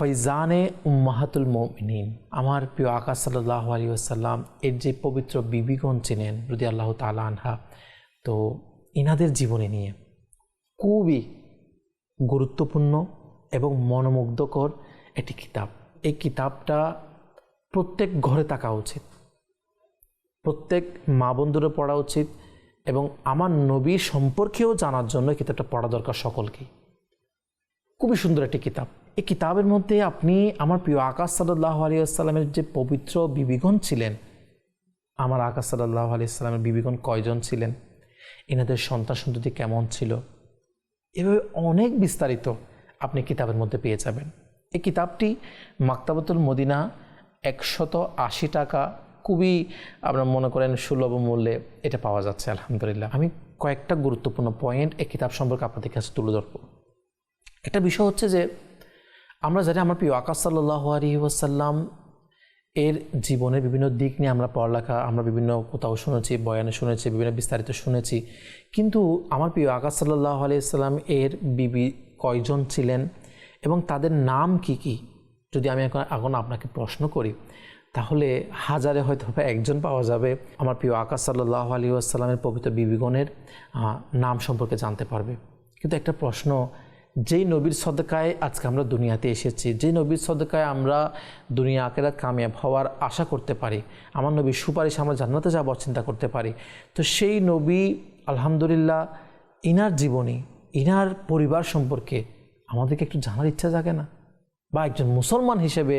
ফৈজানে উম্মাহাতুল মুমিনিন, আমার প্রিয় আকা সাল্লাল্লাহু আলাইহি ওয়াসাল্লাম এর যে পবিত্র বিবিগণ ছিলেন রাদিয়াল্লাহু তাআলা আনহা, তো ইনাদের জীবনী নিয়ে খুবই গুরুত্বপূর্ণ এবং মনোমুগ্ধকর একটি কিতাব। এই কিতাবটা প্রত্যেক ঘরে থাকা উচিত, প্রত্যেক মা বন্ধুরও পড়া উচিত এবং আমার নবী সম্পর্কেও জানার জন্য এই কিতাবটা পড়া দরকার সকলকেই। খুবই সুন্দর একটি কিতাব। এই কিতাবের মধ্যে আপনি আমার প্রিয় আকা সাল্লাল্লাহু আলাইহি ওয়াসাল্লামের যে পবিত্র বিবিগণ ছিলেন, আমার আকা সাল্লাল্লাহু আলাইহি ওয়াসাল্লামের বিবিগণ কয়জন ছিলেন, এনাদের সন্তান সন্ততি কেমন ছিল, এভাবে অনেক বিস্তারিত আপনি কিতাবের মধ্যে পেয়ে যাবেন। এই কিতাবটি মাকতাবাতুল মদিনা 180 টাকা, খুবই আপনারা মনে করেন সুলভ মূল্যে এটা পাওয়া যাচ্ছে আলহামদুলিল্লাহ। আমি কয়েকটা গুরুত্বপূর্ণ পয়েন্ট এই কিতাব সম্পর্কে আপনাদের কাছে তুলে ধরব। একটা বিষয় হচ্ছে যে আমরা জানি আমার প্রিয় আকা সাল্লাল্লাহু আলাইহি ওয়াসাল্লাম এর জীবনের বিভিন্ন দিক নিয়ে আমরা পড়ালেখা, আমরা বিভিন্ন কোথাও শুনেছি, বয়ানে শুনেছি, বিভিন্ন বিস্তারিত শুনেছি, কিন্তু আমার প্রিয় আকা সাল্লাল্লাহু আলাইহি ওয়াসাল্লাম এর বিবি কয়জন ছিলেন এবং তাদের নাম কি কি, যদি আমি এখন আপনাকে প্রশ্ন করি তাহলে হাজারে হয়তো একজন পাওয়া যাবে আমার প্রিয় আকা সাল্লাল্লাহু আলাইহি ওয়াসাল্লামের পবিত্র বিবিগণের নাম সম্পর্কে জানতে পারবে। কিন্তু একটা প্রশ্ন, যেই নবীর সদকায় আজকে আমরা দুনিয়াতে এসেছি, যেই নবীর সদকায় আমরা দুনিয়া আখিরাত কামিয়াব হওয়ার আশা করতে পারি, আমার নবীর সুপারিশ আমরা জান্নাতে যাবার চিন্তা করতে পারি, তো সেই নবী আলহামদুলিল্লাহ ইনার জীবনী, ইনার পরিবার সম্পর্কে আমাদেরকে একটু জানার ইচ্ছা জাগে না? বা একজন মুসলমান হিসেবে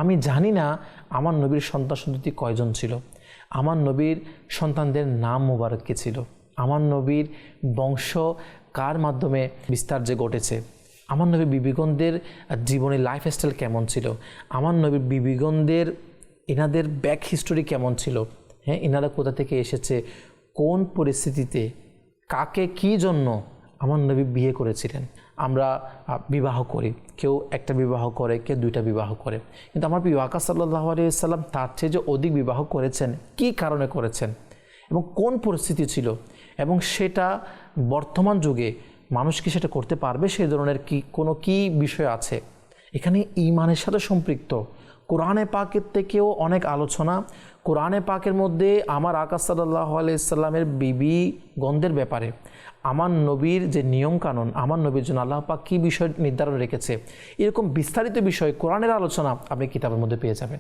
আমি জানি না আমার নবীর সন্তান সন্ততি কয়জন ছিল, আমার নবীর সন্তানদের নাম মোবারক কী ছিল, আমার নবীর বংশ কার মাধ্যমে বিস্তার যে ঘটেছে, আমার নবীর বিবিগণদের জীবনের লাইফস্টাইল কেমন ছিল, আমার নবীর বিবিগণদের এনাদের ব্যাক হিস্টোরি কেমন ছিল, হ্যাঁ, এনারা কোথা থেকে এসেছে, কোন পরিস্থিতিতে, কাকে কী জন্য আমার নবী বিয়ে করেছিলেন। আমরা বিবাহ করি, কেউ একটা বিবাহ করে, কেউ দুইটা বিবাহ করে, কিন্তু আমার প্রিয় আকা সাল্লাল্লাহু আলাইহি ওয়াসাল্লাম তার চেয়ে যে অধিক বিবাহ করেছেন, কী কারণে করেছেন এবং কোন পরিস্থিতি ছিল, এবং সেটা বর্তমান যুগে মানুষ কি সেটা করতে পারবে, সেই ধরনের কি বিষয় আছে এখানে ঈমানের সাথে সম্পৃক্ত। কোরআনে পাকের থেকেও অনেক আলোচনা কোরআনে পাকের মধ্যে আমার আকা সাল্লাল্লাহু আলাইহি ওয়াসাল্লামের বিবিগণদের ব্যাপারে, আমার নবীর যে নিয়মকানুন, আমার নবীর জন্য আল্লাহ পাক কী বিষয় নির্ধারণ রেখেছে, এরকম বিস্তারিত বিষয় কোরআনের আলোচনা আপনি কিতাবের মধ্যে পেয়ে যাবেন।